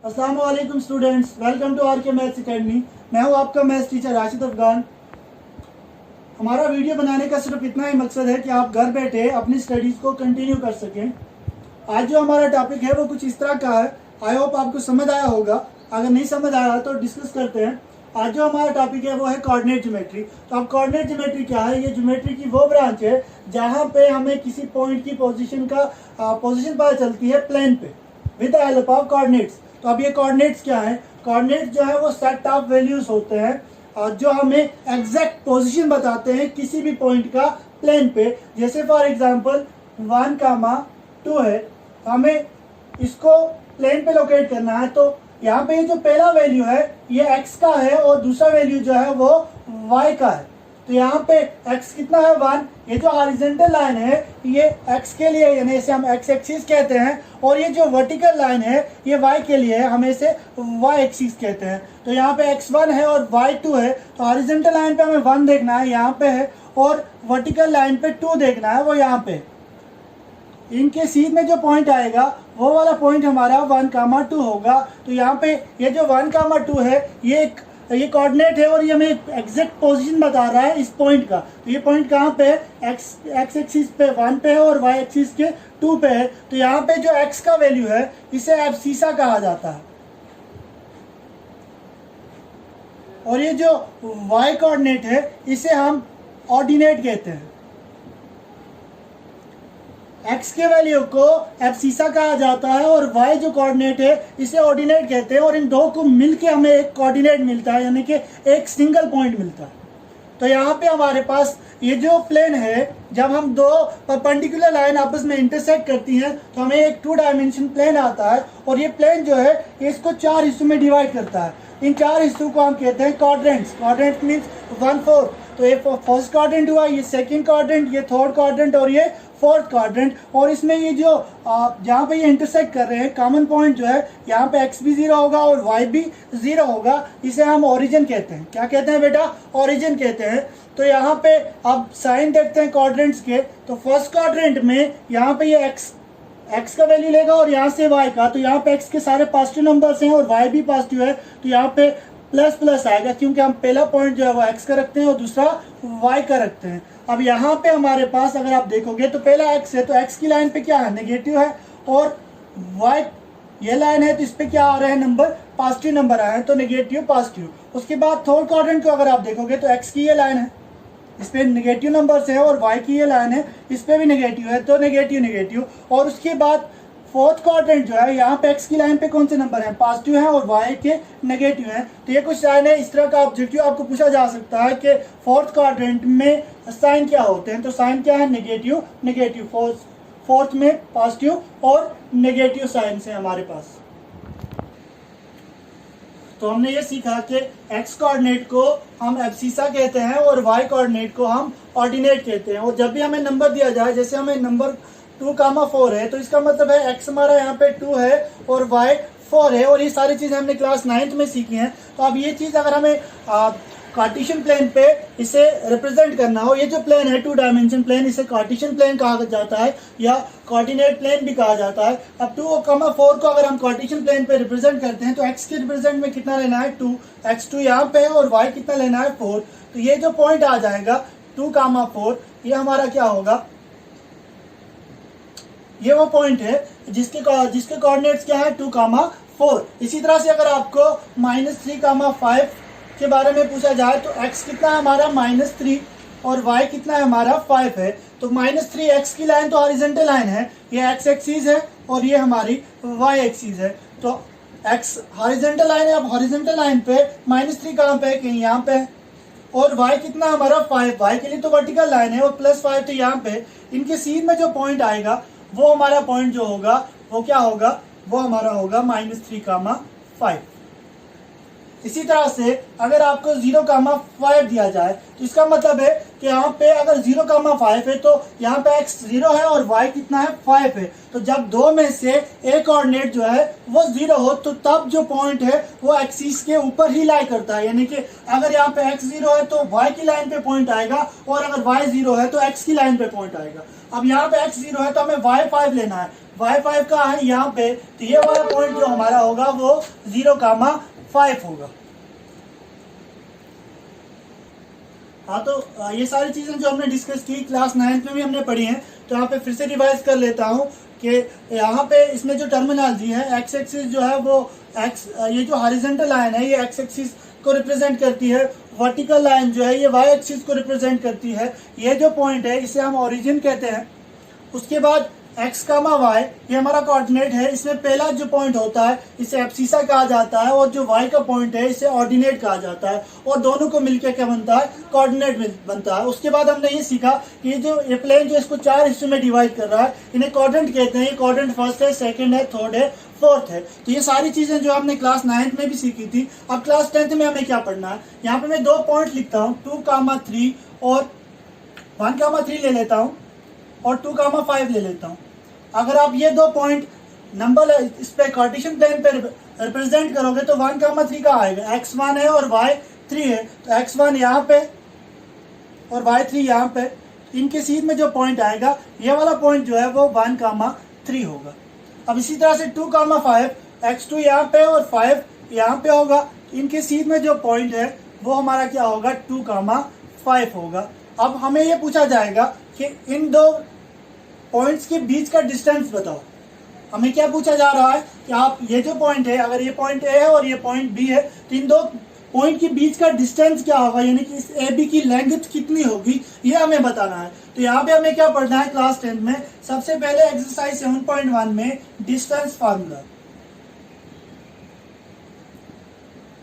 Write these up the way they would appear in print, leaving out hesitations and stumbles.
अस्सलाम वालेकुम students, welcome to are के मैथ्स एकेडमी। मैं हूं आपका मैथ्स टीचर राशिद अफगान। हमारा वीडियो बनाने का सिर्फ इतना ही मकसद है कि आप घर बैठे अपनी स्टडीज़ को कंटिन्यू कर सकें। आज जो हमारा टॉपिक है वो कुछ इस तरह का है। आई होप आपको समझ आया होगा। अगर नहीं समझ आया तो डिस्कस करते हैं। आज जो हमारा टॉपिक है वो है कोऑर्डिनेट ज्योमेट्री। तो अब कोऑर्डिनेट ज्योमेट्री क्या है? ये ज्योमेट्री की वो ब्रांच है जहाँ पे हमें किसी पॉइंट की पोजीशन पता चलती है प्लेन पे with the help of coordinates. तो अब ये कोऑर्डिनेट्स क्या है? कोऑर्डिनेट्स जो है वो सेट ऑफ वैल्यूज होते हैं जो हमें एग्जैक्ट पोजीशन बताते हैं किसी भी पॉइंट का प्लेन पे। जैसे फॉर एग्जांपल 1, 2 है, हमें इसको प्लेन पे लोकेट करना है। तो यहाँ पे ये जो पहला वैल्यू है ये x का है और दूसरा वैल्यू जो है वो y का है। तो यहाँ पे x कितना है 1। ये जो हॉरिजॉन्टल लाइन है ये x के लिए, यानी इसे हम x एक्सिस कहते हैं, और ये जो वर्टिकल लाइन है ये y के लिए है, हमें इसे y एक्सिस कहते हैं। तो यहाँ पे x1 है और y2 है। तो हॉरिजॉन्टल लाइन पे हमें 1 देखना है, यहाँ पे है, और वर्टिकल लाइन पे 2 देखना है, वो यहाँ पे। इनके सीध में जो पॉइंट आएगा वो वाला पॉइंट हमारा 1, 2 होगा। तो यहाँ पे ये जो 1, 2 है ये कोऑर्डिनेट है और ये हमें एग्जैक्ट पोजीशन बता रहा है इस पॉइंट का। तो ये पॉइंट कहाँ पे है? एक्स एक्सिस पे 1 पे है और वाई एक्सिस के 2 पे है। तो यहाँ पे जो x का वैल्यू है इसे एब्सिसा कहा जाता है, और ये जो y कोऑर्डिनेट है इसे हम ऑर्डिनेट कहते हैं। x के वैल्यू को एब्सिसा कहा जाता है और y जो कोऑर्डिनेट है इसे ऑर्डिनेट कहते हैं, और इन दो को मिलके हमें एक कोऑर्डिनेट मिलता है, यानी कि एक सिंगल पॉइंट मिलता है। तो यहाँ पे हमारे पास ये जो प्लेन है, जब हम दो परपेंडिकुलर लाइन आपस में इंटरसेक्ट करती हैं तो हमें एक 2 डायमेंशन प्लेन आता है, और ये प्लेन जो है ये इसको 4 हिस्सों में डिवाइड करता है। इन 4 हिस्सों को हम कहते हैं क्वाड्रेंट्स। Quadrant means 1/4। तो ये फर्स्ट क्वाड्रेंट हुआ, ये सेकंड क्वाड्रेंट, ये थर्ड क्वाड्रेंट और ये फोर्थ क्वाड्रेंट। और इसमें ये जो जहाँ पे ये इंटरसेक्ट कर रहे हैं कॉमन पॉइंट जो है, यहाँ पे x भी 0 होगा और y भी 0 होगा। इसे हम ओरिजिन कहते हैं। क्या कहते हैं बेटा? ओरिजिन कहते हैं। तो यहाँ पे अब साइन देखते हैं क्वाड्रेंट्स के। तो फर्स्ट क्वाड्रेंट में यहाँ पे ये x का वैल्यू लेगा और यहाँ से y का। तो यहाँ पे x के सारे पॉजिटिव नंबर्स हैं और y भी पॉजिटिव है, तो यहाँ पे प्लस प्लस आएगा, क्योंकि हम पहला पॉइंट जो है वो x का रखते हैं और दूसरा y का रखते हैं। अब यहाँ पे हमारे पास अगर आप देखोगे तो पहला x है, तो x की लाइन पे क्या है? नेगेटिव है, और y ये लाइन है तो इस पे क्या आ रहा है? नंबर पॉजिटिव नंबर आए हैं, तो नेगेटिव पॉजिटिव। उसके बाद थर्ड क्वाड्रेंट को अगर आप देखोगे तो x की ये लाइन है, इस पे नेगेटिव नंबर्स है, और y की ये लाइन है, इस पे भी नेगेटिव है, तो नेगेटिव नेगेटिव। और उसके बाद फोर्थ क्वाड्रेंट जो है, यहाँ पे x की लाइन पे कौन से नंबर हैं? पॉजिटिव है, और y के नेगेटिव हैं। तो ये कुछ साइन है। इस तरह का ऑब्जेक्टिव आपको पूछा जा सकता है कि फोर्थ क्वाड्रेंट में साइन क्या होते हैं। तो साइन क्या है? Negative negative. फोर्थ में पॉजिटिव और नेगेटिव साइन है हमारे पास। तो हमने ये सीखा कि x कोऑर्डिनेट को हम एब्सिसा कहते हैं और y कोऑर्डिनेट को हम ऑर्डिनेट कहते हैं। और जब भी हमें नंबर दिया जाए, जैसे हमें नंबर 2, 4 है, तो इसका मतलब है x हमारा यहाँ पे 2 है और y 4 है, और ये सारी चीज़ें हमने क्लास 9th में सीखी हैं। तो अब ये चीज़ अगर हमें कार्टेशियन प्लेन पे इसे रिप्रेजेंट करना हो, ये जो प्लेन है 2 डायमेंशन प्लेन, इसे कार्टेशियन प्लेन कहा जाता है या कोऑर्डिनेट प्लेन भी कहा जाता है। अब 2, 4 को अगर हम कार्टेशियन प्लेन पे रिप्रेजेंट करते हैं तो x के रिप्रेजेंट में कितना लेना है? 2। x2 यहाँ पे है और y कितना लेना है? 4। तो ये जो पॉइंट आ जाएगा 2, 4, ये हमारा क्या होगा? ये वो पॉइंट है जिसके कोऑर्डिनेट्स क्या है? 2, 4। इसी तरह से अगर आपको -3, 5 के बारे में पूछा जाए तो x कितना है हमारा? -3, और y कितना है हमारा? 5 है। तो -3 x की लाइन तो हॉरिजॉन्टल लाइन है, ये x एक्सिस है और ये हमारी y एक्सिस है। तो x हॉरिजॉन्टल लाइन है। अब हॉरिजॉन्टल लाइन पे -3 कहाँ पे है? कहीं यहाँ पे है, और y कितना हमारा? 5। y के लिए तो वर्टिकल लाइन है, और +5 तो यहाँ पे। इनके सीध में जो पॉइंट आएगा वो हमारा पॉइंट जो होगा वो क्या होगा? वो हमारा होगा -3, 5। इसी तरह से अगर आपको 0,5 दिया जाए तो इसका मतलब है कि यहाँ पे अगर 0,5 है तो यहाँ पे x 0 है और y कितना है 5 है। तो जब दो में से एक कोऑर्डिनेट जो है वो 0 हो तो तब जो पॉइंट है वो एक्सिस के ऊपर ही लाई करता है, यानी कि अगर यहाँ पे x 0 है तो y की लाइन पे पॉइंट आएगा और अगर y 0 है तो x की लाइन पे पॉइंट आएगा। अब यहाँ पे x 0 है तो हमें y 5 लेना है, y 5 का है यहाँ पे, तो ये वाला पॉइंट जो हमारा होगा वो 0,5 होगा। हाँ, तो ये सारी चीजें जो हमने डिस्कस की क्लास 9th में भी हमने पढ़ी हैं, तो यहाँ पे फिर से रिवाइज कर लेता हूँ कि यहाँ पे इसमें जो टर्मिनोलॉजी है, एक्स एक्सिस जो है वो एक्स, ये जो हॉरिजॉन्टल लाइन है ये एक्स एक्सिस को रिप्रेजेंट करती है, वर्टिकल लाइन जो है ये वाई एक्सिस को रिप्रेजेंट करती है। ये जो पॉइंट है इसे हम ओरिजिन कहते हैं। उसके बाद x, y ये हमारा कोऑर्डिनेट है, इसमें पहला जो पॉइंट होता है इसे एब्सिसा कहा जाता है और जो y का पॉइंट है इसे ऑर्डिनेट कहा जाता है और दोनों को मिलकर क्या बनता है, कोऑर्डिनेट बनता है। उसके बाद हमने ये सीखा कि ये प्लेन जो इसको 4 हिस्सों में डिवाइड कर रहा है इन्हें क्वाड्रेंट कहते हैं। ये क्वाड्रेंट फर्स्ट है, सेकंड है, थर्ड है, फोर्थ है। तो ये सारी चीजें जो हमने क्लास 9th में भी सीखी थी। अब क्लास 10th में हमें क्या पढ़ना है, यहाँ पे मैं 2 पॉइंट लिखता हूँ, 2,3 और 1,3 ले लेता हूँ और 2,5 ले लेता हूँ। अगर आप ये 2 पॉइंट नंबर इस पे कार्टेशियन प्लेन पे रिप्रेजेंट करोगे तो 1,3 का आएगा, x1 है और y3 है, तो x1 यहाँ पे और y3 यहाँ पे, इनके सीध में जो पॉइंट आएगा ये वाला पॉइंट जो है वो 1,3 होगा। अब इसी तरह से 2,5 x2 यहाँ पे और 5 यहाँ पे होगा, इनके सीध में जो पॉइंट है वो हमारा क्या होगा, 2,5 होगा। अब हमें ये पूछा जाएगा कि इन दो पॉइंट्स के बीच का डिस्टेंस बताओ। हमें क्या पूछा जा रहा है कि आप ये जो पॉइंट है, अगर ये पॉइंट ए है और ये पॉइंट बी है तो इन दो पॉइंट के बीच का डिस्टेंस क्या होगा, यानी कि इस ए बी की लेंथ कितनी होगी ये हमें बताना है। तो यहाँ पे हमें क्या पढ़ना है क्लास 10 में, सबसे पहले एक्सरसाइज 7.1 में डिस्टेंस फार्मूला।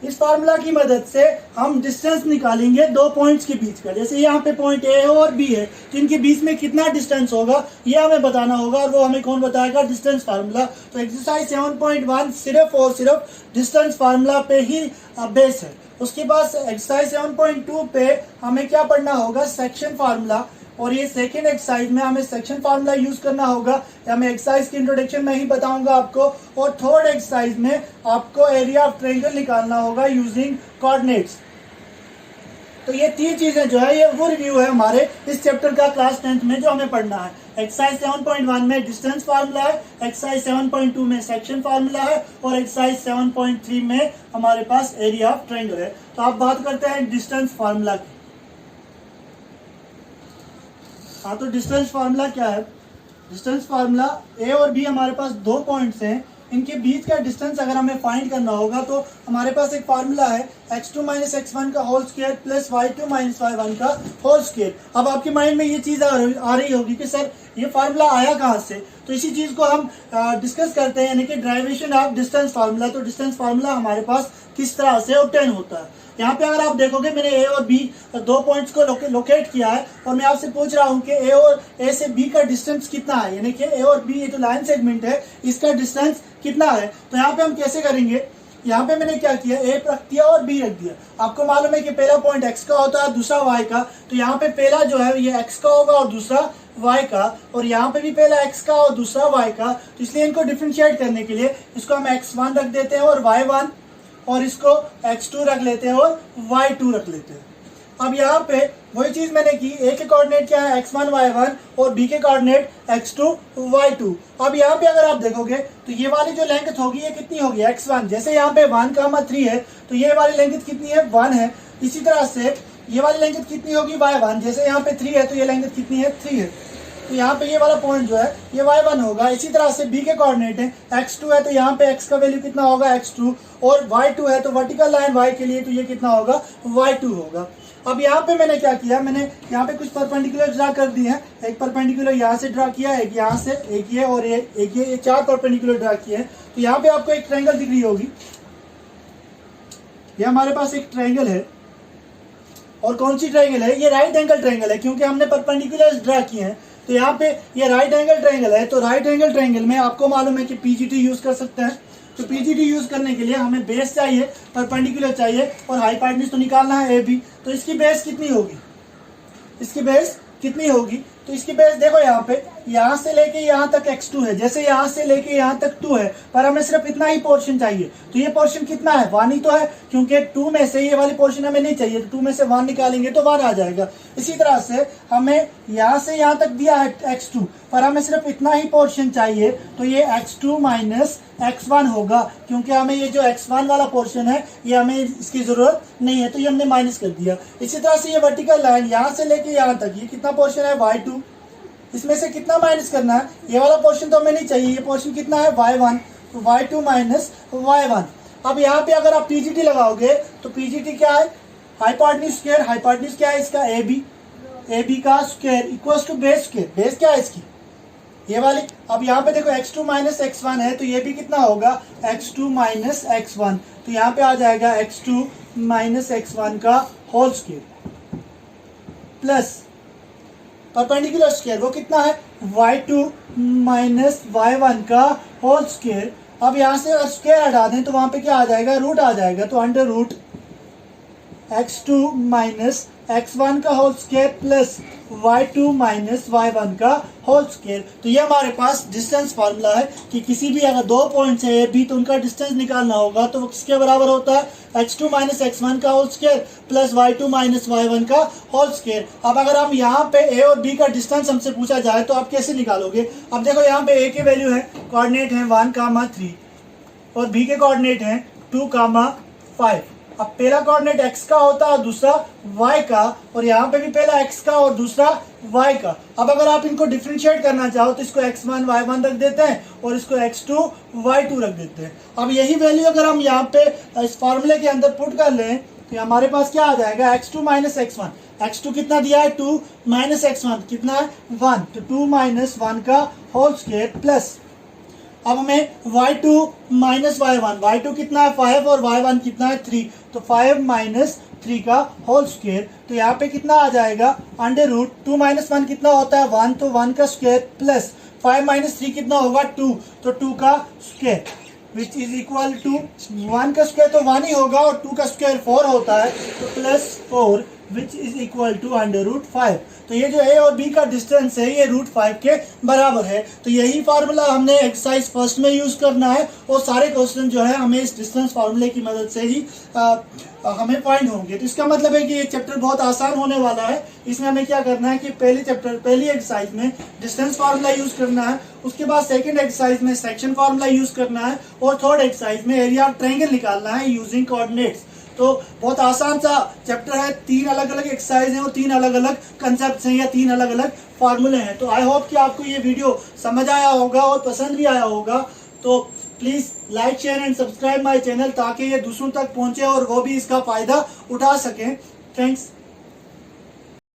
इस फार्मूला की मदद से हम डिस्टेंस निकालेंगे दो पॉइंट्स के बीच का। जैसे यहाँ पे पॉइंट ए है और बी है तो इनके बीच में कितना डिस्टेंस होगा ये हमें बताना होगा, और वो हमें कौन बताएगा, डिस्टेंस फार्मूला। तो एक्सरसाइज 7.1 सिर्फ और सिर्फ डिस्टेंस फार्मूला पे ही बेस है। उसके बाद एक्सरसाइज 7.2 पे हमें क्या पढ़ना होगा, सेक्शन फार्मूला। और ये सेकेंड एक्सरसाइज में हमें सेक्शन फार्मूला यूज करना होगा, या मैं एक्सरसाइज की इंट्रोडक्शन में ही बताऊंगा आपको। और थर्ड एक्सरसाइज में आपको एरिया ऑफ ट्रायंगल निकालना होगा यूजिंग कोऑर्डिनेट्स। तो ये 3 चीजें जो है ये वो रिव्यू है हमारे इस चैप्टर का क्लास 10th में जो हमें पढ़ना है। एक्सरसाइज 7.1 में डिस्टेंस फार्मूला है, एक्सरसाइज 7.2 में सेक्शन फार्मूला है और एक्सरसाइज 7.3 में हमारे पास एरिया ऑफ ट्रायंगल है। तो आप बात करते हैं डिस्टेंस फार्मूला की। हाँ, तो डिस्टेंस फार्मूला क्या है, डिस्टेंस फार्मूला ए और बी हमारे पास 2 पॉइंट्स हैं, इनके बीच का डिस्टेंस अगर हमें फाइंड करना होगा तो हमारे पास एक फार्मूला है x2 - x1 का whole square plus y2 - y1 का होल स्क्वायर। अब आपके माइंड में ये चीज़ आ रही होगी कि सर ये फार्मूला आया कहाँ से, तो इसी चीज़ को हम डिस्कस करते हैं, यानी कि ड्राइवेशन ऑफ डिस्टेंस फार्मूला। तो डिस्टेंस फार्मूला हमारे पास किस तरह से ऑब्टेन होता है। यहाँ पे अगर आप देखोगे मैंने ए और बी 2 पॉइंट्स को लोकेट किया है और मैं आपसे पूछ रहा हूँ कि ए से बी का डिस्टेंस कितना है, यानी कि ए और बी ये जो लाइन सेगमेंट है इसका डिस्टेंस कितना है। तो यहाँ पे हम कैसे करेंगे, यहाँ पे मैंने क्या किया, ए रख दिया और बी रख दिया। आपको मालूम है कि पहला पॉइंट एक्स का होता है, दूसरा वाई का, तो यहाँ पे पहला जो है ये एक्स का होगा और दूसरा y का, और यहाँ पे भी पहला x का और दूसरा y का। तो इसलिए इनको डिफरेंशिएट करने के लिए इसको हम x1 रख देते हैं और y1, और इसको x2 रख लेते हैं और y2 रख लेते हैं। अब यहाँ पे वही चीज मैंने की, a के कोऑर्डिनेट क्या है x1 y1 और b के कोऑर्डिनेट x2 y2। अब यहाँ पे अगर आप देखोगे तो ये वाली जो लेंथ होगी ये कितनी होगी, x1। जैसे यहाँ पे 1,3 है तो ये वाली लेंथ कितनी है, 1 है। इसी तरह से ये वाली लेंथ कितनी होगी, y1। जैसे यहाँ पे 3 है तो ये लेंथ कितनी है, 3 है। तो यहाँ पे ये वाला पॉइंट जो है ये y1 होगा। इसी तरह से b के कोऑर्डिनेट है x2 है तो यहाँ पे x का वैल्यू कितना होगा, x2, और y2 है तो वर्टिकल लाइन y के लिए तो ये कितना होगा, y2 होगा। अब यहाँ पे मैंने क्या किया, मैंने यहाँ पे कुछ परपेंडिकुलर ड्रा कर दिए हैं। एक परपेंडिकुलर यहाँ से ड्रा किया, एक यहाँ से, एक ये और एक ये 4 परपेंडिकुलर ड्रा किए हैं। तो यहाँ पे आपको एक ट्रायंगल दिख रही होगी, ये हमारे पास एक ट्रायंगल है। और कौन सी ट्रायंगल है, ये राइट एंगल ट्रायंगल है, क्योंकि हमने परपेंडिकुलर ड्रा किए हैं। तो यहाँ पे ये राइट एंगल ट्रायंगल है। तो राइट एंगल ट्रायंगल में आपको मालूम है कि पीजीटी यूज कर सकते हैं। तो पीजीडी यूज करने के लिए हमें बेस चाहिए, परपेंडिकुलर चाहिए और हाइपोटेन्यूज तो निकालना है ए बी। तो इसकी बेस कितनी होगी, इसकी बेस कितनी होगी, तो इसकी बेस देखो यहाँ पे, यहाँ से लेके यहाँ तक x2 है, जैसे यहाँ से लेके यहाँ तक 2 है, पर हमें सिर्फ इतना ही पोर्शन चाहिए। तो ये पोर्शन कितना है, 1 ही तो है, क्योंकि 2 में से ये वाली पोर्शन हमें नहीं चाहिए, तो 2 में से 1 निकालेंगे तो 1 आ जाएगा। इसी तरह से हमें यहाँ से यहाँ तक दिया है x2, पर हमें सिर्फ इतना ही पोर्शन चाहिए, तो ये x2 माइनस x1 होगा, क्योंकि हमें ये जो x1 वाला पोर्शन है ये हमें इसकी जरूरत नहीं है, तो ये हमने माइनस कर दिया। इसी तरह से ये वर्टिकल लाइन यहाँ से लेके यहाँ तक, ये कितना पोर्शन है y2, इसमें से कितना माइनस करना है, ये वाला पोर्शन तो हमें नहीं चाहिए, ये पोर्शन कितना है y1, तो y2 माइनस y1। अब यहाँ पे अगर आप पीजीटी लगाओगे तो पीजीटी क्या है, हाइपोटेन्यूज स्क्वायर, हाइपोटेन्यूज क्या है इसका ए बी का square equals to base square, base क्या है इसकी ये वाली। अब यहाँ पे देखो x2 माइनस x1 है, तो ये भी कितना होगा x2 माइनस x1, तो यहाँ पे आ जाएगा x2 माइनस x1 का whole square plus perpendicular square, वो कितना है y2 माइनस y1 का होल स्क्वायर। अब यहाँ से अगर स्क्वायर हटा दें तो वहाँ पे क्या आ जाएगा, रूट आ जाएगा, तो under root x2 minus x1 का whole square plus y2 minus y1 का होल स्क्वायर। तो ये हमारे पास डिस्टेंस फार्मूला है कि किसी भी अगर दो पॉइंट्स है ए बी तो उनका डिस्टेंस निकालना होगा, तो वो किसके बराबर होता है, x2 माइनस x1 का whole square plus y2 minus y1 का होल स्क्वायर। अब अगर हम यहाँ पे ए और बी का डिस्टेंस हमसे पूछा जाए तो आप कैसे निकालोगे। अब देखो यहाँ पे ए के वैल्यू है, कोऑर्डिनेट है 1, 3 और बी के कोऑर्डिनेट है 2, 5। अब पहला कोऑर्डिनेट x का होता है और दूसरा y का, और यहाँ पे भी पहला x का और दूसरा y का। अब अगर आप इनको डिफरेंशिएट करना चाहो तो इसको x1 y1 रख देते हैं और इसको x2 y2 रख देते हैं। अब यही वैल्यू अगर हम यहाँ पे इस फार्मूले के अंदर पुट कर लें तो हमारे पास क्या आ जाएगा, x2 माइनस x1, x2 कितना दिया है 2 माइनस x1 कितना है 1, तो 2 माइनस 1 का होल स्क्वायर प्लस अब हमें y2 माइनस y1 कितना है 5 और y1 कितना है 3, तो 5 माइनस 3 का होल स्क्वायर। तो यहाँ पे कितना आ जाएगा, अंडर रूट 2 माइनस 1 कितना होता है 1, तो 1 का स्क्वायर प्लस 5 माइनस 3 कितना होगा 2, तो 2 का square which is equal to 1 का स्क्वायर तो 1 ही होगा और 2 का स्क्वायर 4 होता है, तो plus 4 which is equal to under root 5। तो ये जो ए और बी का डिस्टेंस है ये रूट 5 के बराबर है। तो यही फार्मूला हमने एक्सरसाइज फर्स्ट में यूज करना है और सारे क्वेश्चन जो है हमें इस डिस्टेंस फार्मूले की मदद से ही हमें फाइंड होंगे। तो इसका मतलब है कि ये चैप्टर बहुत आसान होने वाला है। इसमें हमें क्या करना है कि पहली एक्सरसाइज में डिस्टेंस फार्मूला यूज करना है, उसके बाद सेकंड एक्सरसाइज में सेक्शन फार्मूला यूज करना है और थर्ड एक्सरसाइज में एरिया ऑफ ट्रायंगल निकालना है यूजिंग कोऑर्डिनेट्स। तो बहुत आसान सा चैप्टर है, 3 अलग अलग एक्सरसाइज हैं और 3 अलग अलग कंसेप्ट हैं या 3 अलग अलग फार्मूले हैं। तो आई होप कि आपको ये वीडियो समझ आया होगा और पसंद भी आया होगा। तो please like share and subscribe my channel ताकि ये दूसरों तक पहुंचे और वो भी इसका फ़ायदा उठा सकें। थैंक्स।